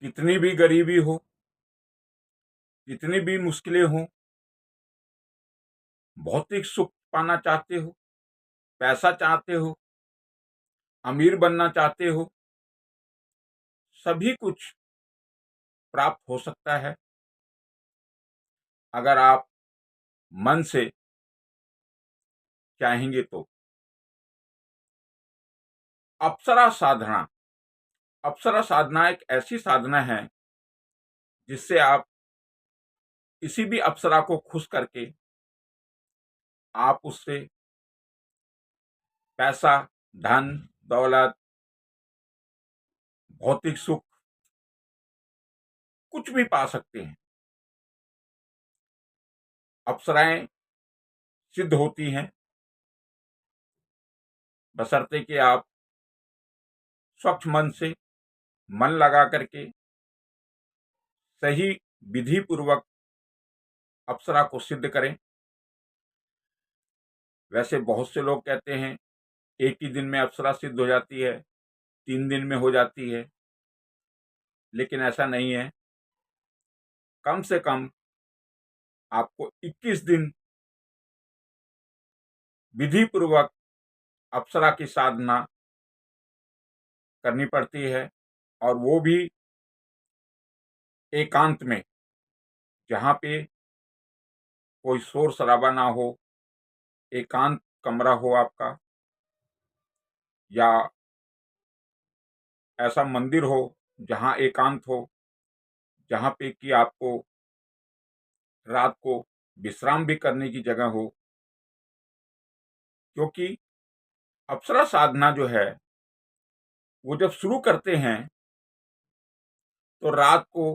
कितनी भी गरीबी हो, कितनी भी मुश्किलें हों, भौतिक सुख पाना चाहते हो, पैसा चाहते हो, अमीर बनना चाहते हो, सभी कुछ प्राप्त हो सकता है अगर आप मन से चाहेंगे तो। अप्सरा साधना। अप्सरा साधना एक ऐसी साधना है जिससे आप किसी भी अप्सरा को खुश करके आप उससे पैसा, धन, दौलत, भौतिक सुख कुछ भी पा सकते हैं। अप्सराएं सिद्ध होती हैं बशर्ते कि आप स्वच्छ मन से मन लगा करके सही विधि पूर्वक अप्सरा को सिद्ध करें। वैसे बहुत से लोग कहते हैं एक ही दिन में अप्सरा सिद्ध हो जाती है, 3 दिन में हो जाती है, लेकिन ऐसा नहीं है। कम से कम आपको 21 दिन विधि पूर्वक अप्सरा की साधना करनी पड़ती है, और वो भी एकांत में, जहाँ पे कोई शोर शराबा ना हो, एकांत कमरा हो आपका, या ऐसा मंदिर हो जहाँ एकांत हो, जहाँ पे कि आपको रात को विश्राम भी करने की जगह हो। क्योंकि अप्सरा साधना जो है वो जब शुरू करते हैं तो रात को,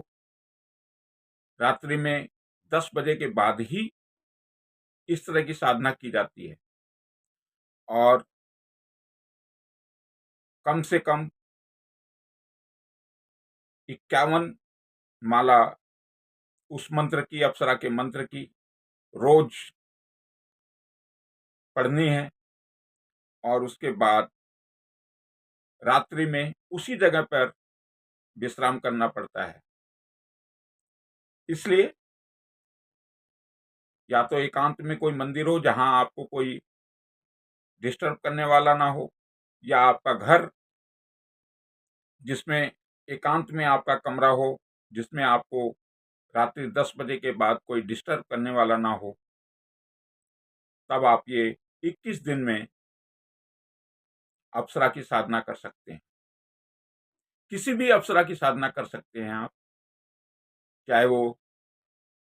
रात्रि में 10 बजे के बाद ही इस तरह की साधना की जाती है, और कम से कम 51 माला उस मंत्र की, अप्सरा के मंत्र की रोज पढ़नी है, और उसके बाद रात्रि में उसी जगह पर विश्राम करना पड़ता है। इसलिए या तो एकांत में कोई मंदिर हो जहां आपको कोई डिस्टर्ब करने वाला ना हो, या आपका घर जिसमें एकांत में आपका कमरा हो, जिसमें आपको रात्रि 10 बजे के बाद कोई डिस्टर्ब करने वाला ना हो, तब आप ये 21 दिन में अप्सरा की साधना कर सकते हैं। किसी भी अप्सरा की साधना कर सकते हैं आप, चाहे वो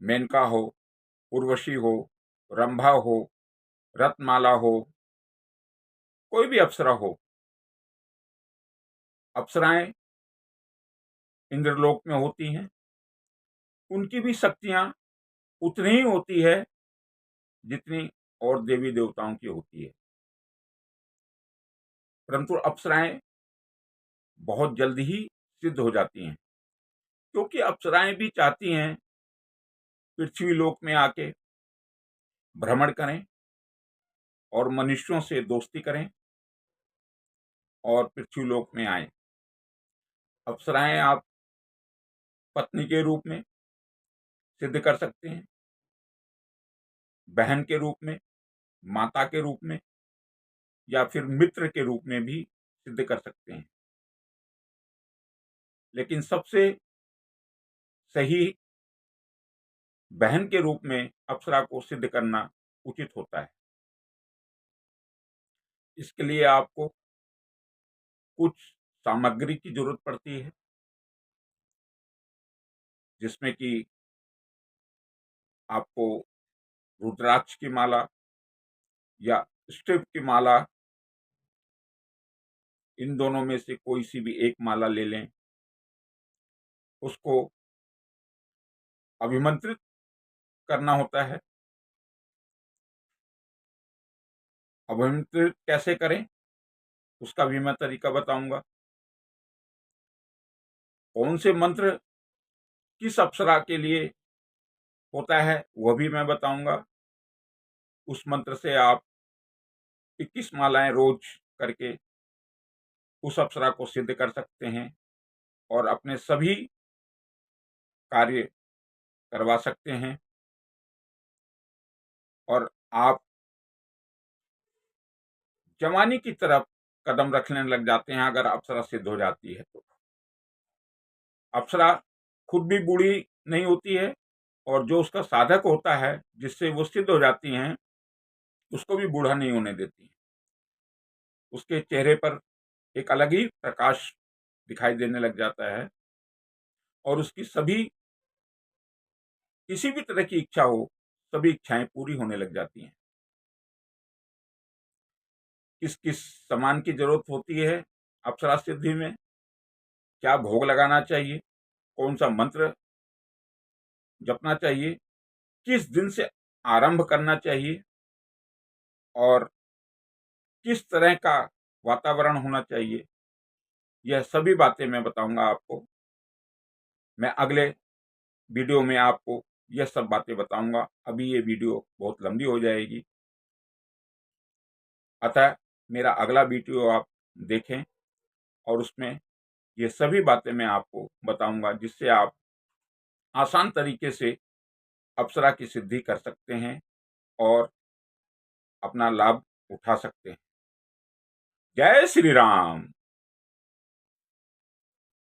मेनका हो, उर्वशी हो, रंभा हो, रत्नमाला हो, कोई भी अप्सरा हो। अप्सराएं इंद्रलोक में होती हैं, उनकी भी शक्तियां उतनी ही होती है जितनी और देवी देवताओं की होती है, परंतु अप्सराएं बहुत जल्द ही सिद्ध हो जाती हैं, क्योंकि अप्सराएं भी चाहती हैं पृथ्वी लोक में आके भ्रमण करें और मनुष्यों से दोस्ती करें और पृथ्वी लोक में आए। अप्सराएं आप पत्नी के रूप में सिद्ध कर सकते हैं, बहन के रूप में, माता के रूप में, या फिर मित्र के रूप में भी सिद्ध कर सकते हैं। लेकिन सबसे सही बहन के रूप में अप्सरा को सिद्ध करना उचित होता है। इसके लिए आपको कुछ सामग्री की जरूरत पड़ती है, जिसमें कि आपको रुद्राक्ष की माला या स्टिप की माला, इन दोनों में से कोई सी भी एक माला ले लें। उसको अभिमंत्रित करना होता है। अभिमंत्रित कैसे करें उसका भी मैं तरीका बताऊंगा। कौन से मंत्र किस अप्सरा के लिए होता है वह भी मैं बताऊंगा। उस मंत्र से आप 21 मालाएं रोज करके उस अप्सरा को सिद्ध कर सकते हैं और अपने सभी कार्य करवा सकते हैं और आप जवानी की तरफ कदम रखने लग जाते हैं अगर अप्सरा सिद्ध हो जाती है तो। अप्सरा खुद भी बूढ़ी नहीं होती है और जो उसका साधक होता है जिससे वो सिद्ध हो जाती हैं उसको भी बूढ़ा नहीं होने देती है। उसके चेहरे पर एक अलग ही प्रकाश दिखाई देने लग जाता है और उसकी सभी किसी भी तरह की इच्छा हो सभी इच्छाएं पूरी होने लग जाती हैं। किस किस सामान की जरूरत होती है अप्सरा सिद्धि में, क्या भोग लगाना चाहिए, कौन सा मंत्र जपना चाहिए, किस दिन से आरंभ करना चाहिए और किस तरह का वातावरण होना चाहिए, यह सभी बातें मैं बताऊंगा आपको। मैं अगले वीडियो में आपको यह सब बातें बताऊंगा। अभी ये वीडियो बहुत लंबी हो जाएगी, अतः मेरा अगला वीडियो आप देखें और उसमें ये सभी बातें मैं आपको बताऊंगा जिससे आप आसान तरीके से अप्सरा की सिद्धि कर सकते हैं और अपना लाभ उठा सकते हैं। जय श्री राम।